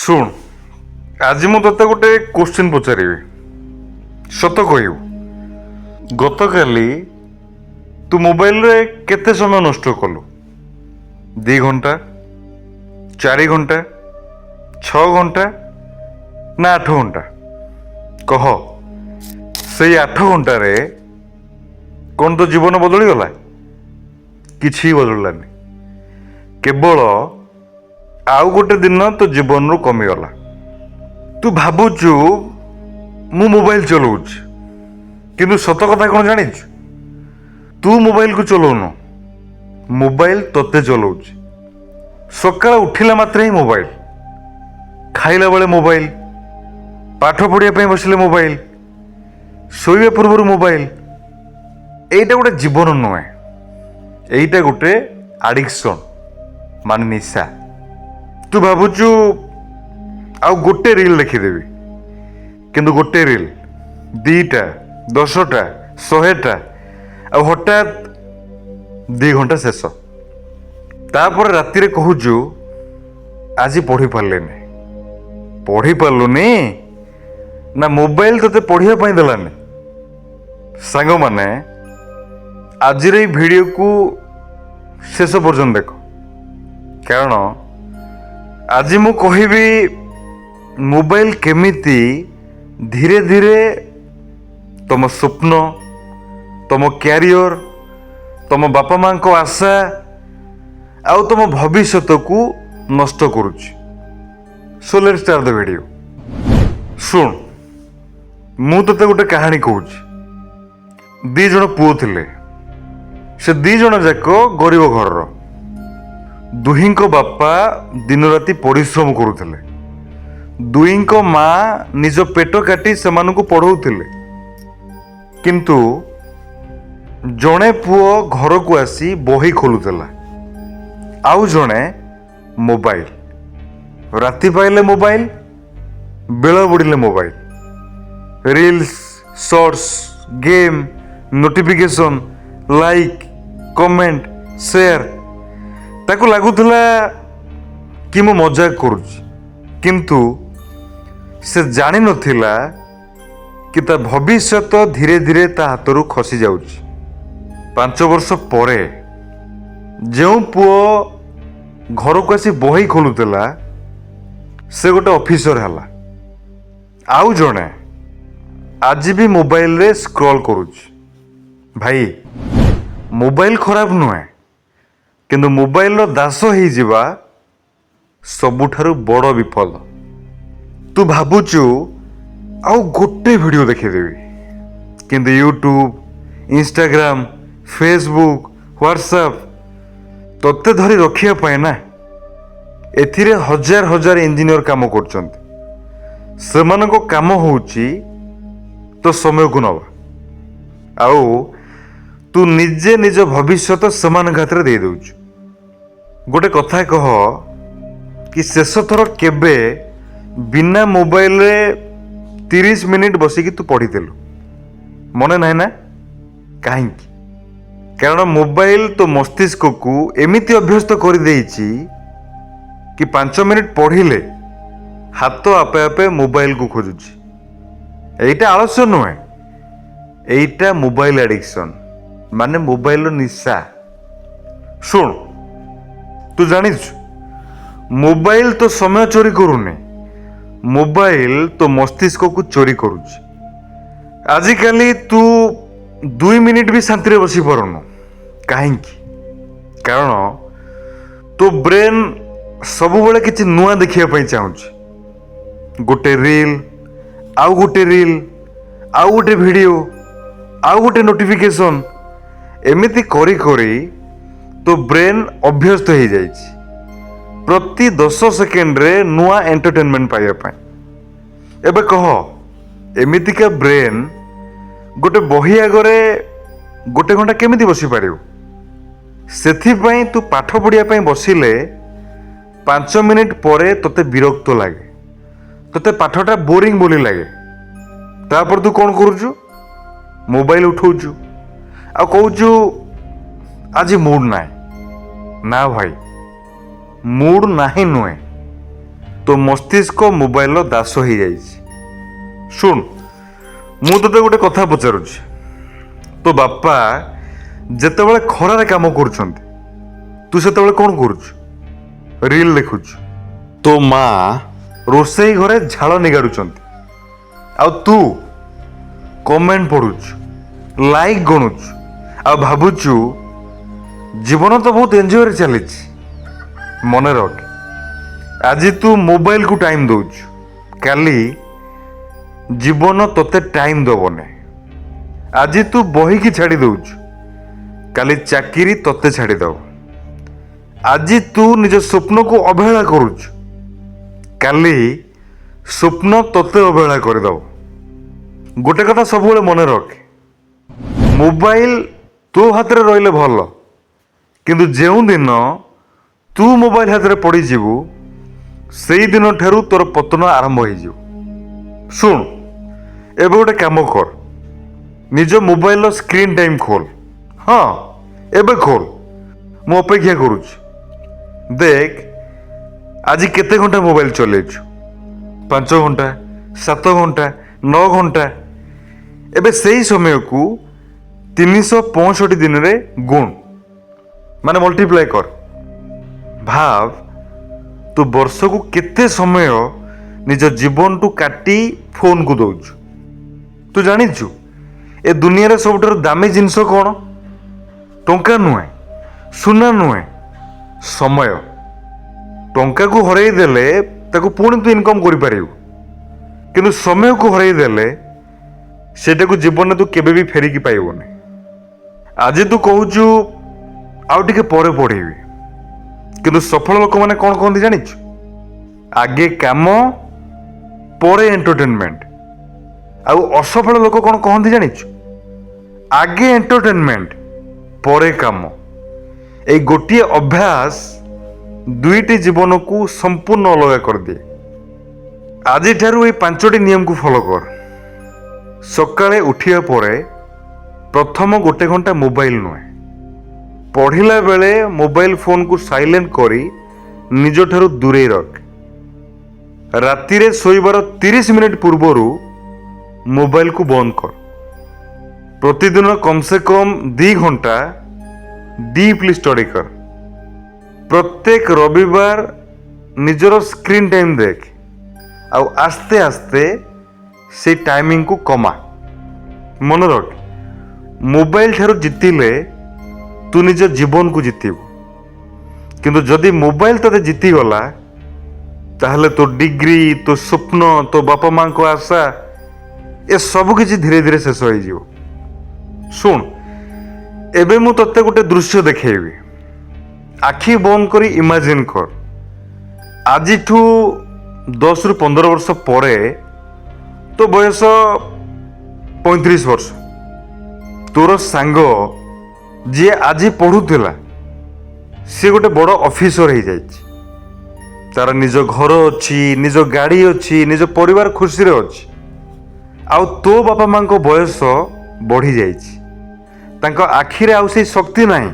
ଶୁଣ, ଆଜି ମୁଁ ତତେ ଗୋଟେ କୋଶ୍ଚିନ୍ ପଚାରିବି, ସତ କହିବୁ। ଗତକାଲି ତୁ ମୋବାଇଲରେ କେତେ ସମୟ ନଷ୍ଟ କଲୁ? 2 ଘଣ୍ଟା, 4 ଘଣ୍ଟା, 6 ଘଣ୍ଟା ନା 8 ଘଣ୍ଟା? କହ, ସେଇ 8 ଘଣ୍ଟାରେ କ'ଣ ତୋ ଜୀବନ ବଦଳିଗଲା? କିଛି ବଦଳିଲାନି। କେବଳ ଆଉ ଗୋଟେ ଦିନ ତୋ ଜୀବନରୁ କମିଗଲା। ତୁ ଭାବୁଛୁ ମୁଁ ମୋବାଇଲ ଚଲଉଛି, କିନ୍ତୁ ସତ କଥା କ'ଣ ଜାଣିଛୁ? ତୁ ମୋବାଇଲକୁ ଚଲଉନୁ, ମୋବାଇଲ ତତେ ଚଲଉଛି। ସକାଳ ଉଠିଲା ମାତ୍ରେ ହିଁ ମୋବାଇଲ, ଖାଇଲା ବେଳେ ମୋବାଇଲ, ପାଠ ପଢ଼ିବା ପାଇଁ ବସିଲେ ମୋବାଇଲ, ଶୋଇବା ପୂର୍ବରୁ ମୋବାଇଲ। ଏଇଟା ଗୋଟେ ଜୀବନ ନୁହେଁ, ଏଇଟା ଗୋଟେ ଆଡିକ୍ସନ୍, ମାନେ ନିଶା। ତୁ ଭାବୁଛୁ ଆଉ ଗୋଟେ ରିଲ୍ ଦେଖିଦେବି, କିନ୍ତୁ ଗୋଟେ ରିଲ୍ 2ଟା, 10ଟା, 100ଟା, ଆଉ ହଠାତ୍ 2 ଘଣ୍ଟା ଶେଷ। ତାପରେ ରାତିରେ କହୁଛୁ ଆଜି ପଢ଼ିପାରିଲିନି। ପଢ଼ିପାରିଲୁନି ନା ମୋବାଇଲ ତତେ ପଢ଼ିବା ପାଇଁ ଦେଲାନି? ସାଙ୍ଗମାନେ, ଆଜିର ଏଇ ଭିଡ଼ିଓକୁ ଶେଷ ପର୍ଯ୍ୟନ୍ତ ଦେଖ, କାରଣ ଆଜି ମୁଁ କହିବି ମୋବାଇଲ କେମିତି ଧୀରେ ଧୀରେ ତମ ସ୍ୱପ୍ନ, ତମ କ୍ୟାରିୟର, ତମ ବାପା ମାଙ୍କ ଆଶା ଆଉ ତମ ଭବିଷ୍ୟତକୁ ନଷ୍ଟ କରୁଛି। Show let's start the video. ଶୁଣ, ମୁଁ ତତେ ଗୋଟେ କାହାଣୀ କହୁଛି। 2 ଜଣ ପୁଅ ଥିଲେ। ସେ 2 ଜଣ ଯାକ ଗରିବ ଘରର। ଦୁହିଁଙ୍କ ବାପା ଦିନ ରାତି ପରିଶ୍ରମ କରୁଥିଲେ। ଦୁହିଁଙ୍କ ମା ନିଜ ପେଟ କାଟି ସେମାନଙ୍କୁ ପଢ଼ଉଥିଲେ। କିନ୍ତୁ ଜଣେ ପୁଅ ଘରକୁ ଆସି ବହି ଖୋଲୁଥିଲା, ଆଉ ଜଣେ ମୋବାଇଲ। ରାତି ପାଇଲେ ମୋବାଇଲ, ବେଳ ବୁଡ଼ିଲେ mobile. Reels, shorts, game, notification, like, comment, share. ତାକୁ ଲାଗୁଥିଲା କି ମୁଁ ମଜାକ କରୁଛି, କିନ୍ତୁ ସେ ଜାଣିନଥିଲା କି ତା ଭବିଷ୍ୟତ ଧୀରେ ଧୀରେ ତା ହାତରୁ ଖସି ଯାଉଛି। 5 ବର୍ଷ ପରେ ଯେଉଁ ପୁଅ ଘରକୁ ଆସି ବହି ଖୋଲୁଥିଲା, ସେ ଗୋଟେ ଅଫିସର ହେଲା। ଆଉ ଜଣେ ଆଜି ବି ମୋବାଇଲରେ ସ୍କ୍ରଲ୍ କରୁଛି। ଭାଇ, ମୋବାଇଲ ଖରାପ ନୁହେଁ, କିନ୍ତୁ ମୋବାଇଲର ଦାସ ହେଇଯିବା ସବୁଠାରୁ ବଡ଼ ବିପଦ। ତୁ ଭାବୁଛୁ ଆଉ ଗୋଟେ ଭିଡ଼ିଓ ଦେଖିଦେବି, କିନ୍ତୁ ୟୁଟ୍ୟୁବ, ଇନଷ୍ଟାଗ୍ରାମ, ଫେସବୁକ୍, ହ୍ୱାଟ୍ସଆପ୍ ତତେ ଧରି ରଖିବା ପାଇଁ ନା। ଏଥିରେ ହଜାର ହଜାର ଇଞ୍ଜିନିୟର କାମ କରୁଛନ୍ତି। ସେମାନଙ୍କ କାମ ହେଉଛି ତୋ ସମୟକୁ ନେବା, ଆଉ ତୁ ନିଜେ ନିଜ ଭବିଷ୍ୟତ ସେମାନଙ୍କ ହାତରେ ଦେଇଦେଉଛୁ। ଗୋଟେ କଥା କହ, କି ଶେଷ ଥର କେବେ ବିନା ମୋବାଇଲରେ 30 ମିନିଟ୍ ବସିକି ତୁ ପଢ଼ିଥିଲୁ? ମନେ ନାହିଁ ନା? କାହିଁକି? କାରଣ ମୋବାଇଲ ତୋ ମସ୍ତିଷ୍କକୁ ଏମିତି ଅଭ୍ୟସ୍ତ କରିଦେଇଛି କି 5 ମିନିଟ୍ ପଢ଼ିଲେ ହାତ ଆପେ ଆପେ ମୋବାଇଲକୁ ଖୋଜୁଛି। ଏଇଟା ଆଳସ୍ୟ ନୁହେଁ, ଏଇଟା ମୋବାଇଲ ଆଡିକ୍ସନ୍, ମାନେ ମୋବାଇଲର ନିଶା। ଶୁଣ, ତୁ ଜାଣିଛୁ ମୋବାଇଲ ତୋ ସମୟ ଚୋରି କରୁନି, ମୋବାଇଲ ତୋ ମସ୍ତିଷ୍କକୁ ଚୋରି କରୁଛି। ଆଜିକାଲି ତୁ 2 ମିନିଟ୍ ବି ଶାନ୍ତିରେ ବସିପାରୁନୁ। କାହିଁକି? କାରଣ ତୋ ବ୍ରେନ୍ ସବୁବେଳେ କିଛି ନୂଆ ଦେଖିବା ପାଇଁ ଚାହୁଁଛି। ଗୋଟେ ରିଲ୍, ଆଉ ଗୋଟେ ରିଲ୍, ଆଉ ଗୋଟେ ଭିଡ଼ିଓ, ଆଉ ଗୋଟେ ନୋଟିଫିକେସନ, ଏମିତି କରି କରି ତୋ ବ୍ରେନ୍ ଅଭ୍ୟସ୍ତ ହେଇଯାଇଛି ପ୍ରତି 10 ସେକେଣ୍ଡରେ ନୂଆ ଏଣ୍ଟରଟେନମେଣ୍ଟ ପାଇବା ପାଇଁ। ଏବେ କହ, ଏମିତିକା ବ୍ରେନ୍ ଗୋଟେ ବହି ଆଗରେ 1 ଘଣ୍ଟା କେମିତି ବସିପାରିବ? ସେଥିପାଇଁ ତୁ ପାଠ ପଢ଼ିବା ପାଇଁ ବସିଲେ 5 ମିନିଟ୍ ପରେ ତୋତେ ବିରକ୍ତ ଲାଗେ, ତୋତେ ପାଠଟା ବୋରିଂ ବୋଲି ଲାଗେ। ତାପରେ ତୁ କ'ଣ କରୁଛୁ? ମୋବାଇଲ ଉଠଉଛୁ, ଆଉ କହୁଛୁ ଆଜି ମୁଡ୍ ନାହିଁ। ନା ଭାଇ, ମୁଡ୍ ନାହିଁ ନୁହେଁ, ତୋ ମସ୍ତିଷ୍କ ମୋବାଇଲର ଦାସ ହେଇଯାଇଛି। ଶୁଣ, ମୁଁ ତୋତେ ଗୋଟେ କଥା ପଚାରୁଛି। ତୋ ବାପା ଯେତେବେଳେ ଖରାରେ କାମ କରୁଛନ୍ତି, ତୁ ସେତେବେଳେ କ'ଣ କରୁଛୁ? ରିଲ୍ ଦେଖୁଛୁ। ତୋ ମା ରୋଷେଇ ଘରେ ଝାଳ ନିଗାଡୁଛନ୍ତି, ଆଉ ତୁ କମେଣ୍ଟ ପଢୁଛୁ, ଲାଇକ୍ ଗଣୁଛୁ, ଆଉ ଭାବୁଛୁ ଜୀବନ ତ ବହୁତ ଏନ୍ଜୟରେ ଚାଲିଛି। ମନେ ରଖ, ଆଜି ତୁ ମୋବାଇଲକୁ ଟାଇମ୍ ଦଉଛୁ, କାଲି ଜୀବନ ତୋତେ ଟାଇମ୍ ଦବନି। ଆଜି ତୁ ବହିକି ଛାଡ଼ି ଦଉଛୁ, କାଲି ଚାକିରି ତୋତେ ଛାଡ଼ିଦବ। ଆଜି ତୁ ନିଜ ସ୍ୱପ୍ନକୁ ଅବହେଳା କରୁଛୁ, କାଲି ସ୍ୱପ୍ନ ତୋତେ ଅବହେଳା କରିଦବ। ଗୋଟେ କଥା ସବୁବେଳେ ମନେ ରଖ, ମୋବାଇଲ ତୋ ହାତରେ ରହିଲେ ଭଲ, କିନ୍ତୁ ଯେଉଁଦିନ ତୁ ମୋବାଇଲ ହାତରେ ପଡ଼ିଯିବୁ, ସେଇଦିନ ଠାରୁ ତୋର ପତନ ଆରମ୍ଭ ହେଇଯିବ। ଶୁଣ, ଏବେ ଗୋଟେ କାମ କର, ନିଜ ମୋବାଇଲର ସ୍କ୍ରିନ୍ ଟାଇମ୍ ଖୋଲ। ହଁ, ଏବେ ଖୋଲ, ମୁଁ ଅପେକ୍ଷା କରୁଛି। ଦେଖ, ଆଜି କେତେ ଘଣ୍ଟା ମୋବାଇଲ ଚଲେଇଛୁ? 5 ଘଣ୍ଟା, 7 ଘଣ୍ଟା, 9 ଘଣ୍ଟା। ଏବେ ସେଇ ସମୟକୁ 365 ଦିନରେ ଗୁଣ, ମାନେ ମଲ୍ଟିପ୍ଲାଏ କର। ଭାବ, ତୁ ବର୍ଷକୁ କେତେ ସମୟ ନିଜ ଜୀବନଠୁ କାଟି ଫୋନକୁ ଦଉଛୁ। ତୁ ଜାଣିଛୁ ଏ ଦୁନିଆରେ ସବୁଠାରୁ ଦାମୀ ଜିନିଷ କ'ଣ? ଟଙ୍କା ନୁହେଁ, ସୁନା ନୁହେଁ, ସମୟ। ଟଙ୍କାକୁ ହରେଇ ଦେଲେ ତାକୁ ପୁଣି ତୁ ଇନକମ୍ କରିପାରିବୁ, କିନ୍ତୁ ସମୟକୁ ହରେଇ ଦେଲେ ସେଇଟାକୁ ଜୀବନରେ ତୁ କେବେ ବି ଫେରିକି ପାଇବୁନି। ଆଜି ତୁ କହୁଛୁ ଆଉ ଟିକେ ପରେ ପଢ଼ିବି, କିନ୍ତୁ ସଫଳ ଲୋକମାନେ କ'ଣ କହନ୍ତି ଜାଣିଛୁ? ଆଗେ କାମ, ପରେ ଏଣ୍ଟରଟେନମେଣ୍ଟ। ଆଉ ଅସଫଳ ଲୋକ କ'ଣ କହନ୍ତି ଜାଣିଛୁ? ଆଗେ ଏଣ୍ଟରଟେନମେଣ୍ଟ, ପରେ କାମ। ଏଇ ଗୋଟିଏ ଅଭ୍ୟାସ ଦୁଇଟି ଜୀବନକୁ ସମ୍ପୂର୍ଣ୍ଣ ଅଲଗା କରିଦିଏ। ଆଜିଠାରୁ ଏଇ 5ଟି ନିୟମକୁ ଫଲୋ କର। ସକାଳେ ଉଠିବା ପରେ ପ୍ରଥମ 1 ଘଣ୍ଟା ମୋବାଇଲ ନୁହେଁ। ପଢ଼ିଲା ବେଳେ ମୋବାଇଲ ଫୋନକୁ ସାଇଲେଣ୍ଟ କରି ନିଜଠାରୁ ଦୂରେଇ ରଖ। ରାତିରେ ଶୋଇବାର 30 ମିନିଟ୍ ପୂର୍ବରୁ ମୋବାଇଲକୁ ବନ୍ଦ କର। ପ୍ରତିଦିନ କମ ସେ କମ 2 ଘଣ୍ଟା ଡିପଲି ଷ୍ଟଡି କର। ପ୍ରତ୍ୟେକ ରବିବାର ନିଜର ସ୍କ୍ରିନ୍ ଟାଇମ୍ ଦେଖ, ଆଉ ଆସ୍ତେ ଆସ୍ତେ ସେଇ ଟାଇମିଂକୁ କମା। ମନେ ରଖ, ମୋବାଇଲ ଠାରୁ ଜିତିଲେ ତୁ ନିଜ ଜୀବନକୁ ଜିତିବୁ, କିନ୍ତୁ ଯଦି ମୋବାଇଲ ତତେ ଜିତିଗଲା, ତାହେଲେ ତୋ ଡିଗ୍ରୀ, ତୋ ସ୍ୱପ୍ନ, ତୋ ବାପା ମାଙ୍କ ଆଶା, ଏ ସବୁ କିଛି ଧୀରେ ଧୀରେ ଶେଷ ହେଇଯିବ। ଶୁଣ, ଏବେ ମୁଁ ତତେ ଗୋଟେ ଦୃଶ୍ୟ ଦେଖେଇବି। ଆଖି ବନ୍ଦ କରି ଇମାଜିନ୍ କର, ଆଜିଠୁ 10ରୁ 15 ବର୍ଷ ପରେ ତୋ ବୟସ 35 ବର୍ଷ। ତୋର ସାଙ୍ଗ ଯିଏ ଆଜି ପଢ଼ୁଥିଲା, ସିଏ ଗୋଟେ ବଡ଼ ଅଫିସର ହେଇଯାଇଛି। ତାର ନିଜ ଘର ଅଛି, ନିଜ ଗାଡ଼ି ଅଛି, ନିଜ ପରିବାର ଖୁସିରେ ଅଛି। ଆଉ ତୋ ବାପା ମାଙ୍କ ବୟସ ବଢ଼ିଯାଇଛି, ତାଙ୍କ ଆଖିରେ ଆଉ ସେଇ ଶକ୍ତି ନାହିଁ,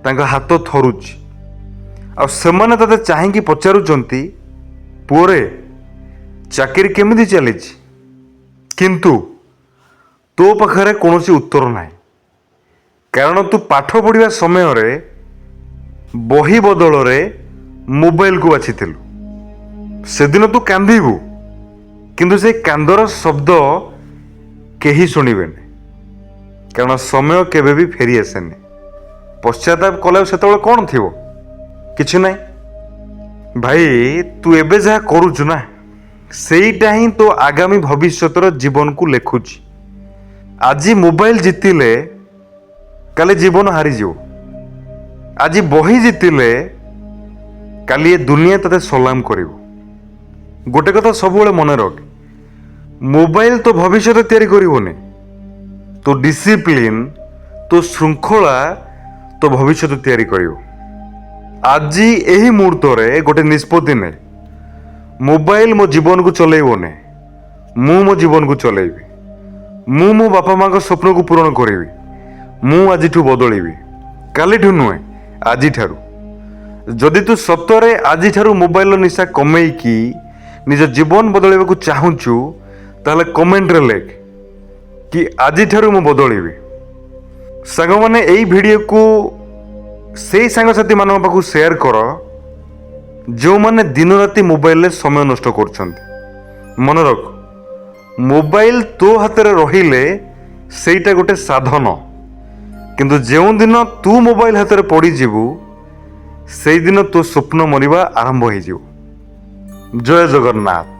ତାଙ୍କ ହାତ ଥରୁଛି। ଆଉ ସେମାନେ ତତେ ଚାହିଁକି ପଚାରୁଛନ୍ତି, ପୁଅରେ ଚାକିରି କେମିତି ଚାଲିଛି? କିନ୍ତୁ ତୋ ପାଖରେ କୌଣସି ଉତ୍ତର ନାହିଁ, କାରଣ ତୁ ପାଠ ପଢ଼ିବା ସମୟରେ ବହି ବଦଳରେ ମୋବାଇଲକୁ ବାଛିଥିଲୁ। ସେଦିନ ତୁ କାନ୍ଦିବୁ, କିନ୍ତୁ ସେ କାନ୍ଦର ଶବ୍ଦ କେହି ଶୁଣିବେନି, କାରଣ ସମୟ କେବେ ବି ଫେରି ଆସେନି। ପଶ୍ଚାତାପ କଲେ ସେତେବେଳେ କ'ଣ ଥିବ? କିଛି ନାହିଁ। ଭାଇ, ତୁ ଏବେ ଯାହା କରୁଛୁ ନା, ସେଇଟା ହିଁ ତୋ ଆଗାମୀ ଭବିଷ୍ୟତର ଜୀବନକୁ ଲେଖୁଛି। ଆଜି ମୋବାଇଲ ଜିତିଲେ କାଲି ଜୀବନ ହାରିଯିବ। ଆଜି ବହି ଜିତିଲେ କାଲି ଏ ଦୁନିଆ ତତେ ସଲାମ କରିବ। ଗୋଟେ କଥା ସବୁବେଳେ ମନେ ରଖ, ମୋବାଇଲ ତୋ ଭବିଷ୍ୟତ ତିଆରି କରିବନି, ତୋ ଡିସିପ୍ଲିନ, ତୋ ଶୃଙ୍ଖଳା ତୋ ଭବିଷ୍ୟତ ତିଆରି କରିବ। ଆଜି ଏହି ମୁହୂର୍ତ୍ତରେ ଗୋଟେ ନିଷ୍ପତ୍ତି ନେ, ମୋବାଇଲ ମୋ ଜୀବନକୁ ଚଲେଇବନି, ମୁଁ ମୋ ଜୀବନକୁ ଚଲେଇବି। ମୁଁ ମୋ ବାପା ମାଙ୍କ ସ୍ୱପ୍ନକୁ ପୂରଣ କରିବି। ମୁଁ ଆଜିଠୁ ବଦଳିବି, କାଲିଠୁ ନୁହେଁ, ଆଜିଠାରୁ। ଯଦି ତୁ ସତରେ ଆଜିଠାରୁ ମୋବାଇଲର ନିଶା କମେଇକି ନିଜ ଜୀବନ ବଦଳାଇବାକୁ ଚାହୁଁଛୁ ତାହେଲେ କମେଣ୍ଟରେ ଲେଖ କି ଆଜିଠାରୁ ମୁଁ ବଦଳିବି। ସାଙ୍ଗମାନେ ଏଇ ଭିଡ଼ିଓକୁ ସେଇ ସାଙ୍ଗସାଥିମାନଙ୍କ ପାଖକୁ ସେୟାର କର ଯେଉଁମାନେ ଦିନ ରାତି ମୋବାଇଲରେ ସମୟ ନଷ୍ଟ କରୁଛନ୍ତି। ମନେ ରଖ, ମୋବାଇଲ ତୋ ହାତରେ ରହିଲେ ସେଇଟା ଗୋଟେ ସାଧନ, କିନ୍ତୁ ଯେଉଁଦିନ ତୁ ମୋବାଇଲ ହାତରେ ପଡ଼ିଯିବୁ ସେଇଦିନ ତୋ ସ୍ୱପ୍ନ ମରିବା ଆରମ୍ଭ ହେଇଯିବ। ଜୟ ଜଗନ୍ନାଥ।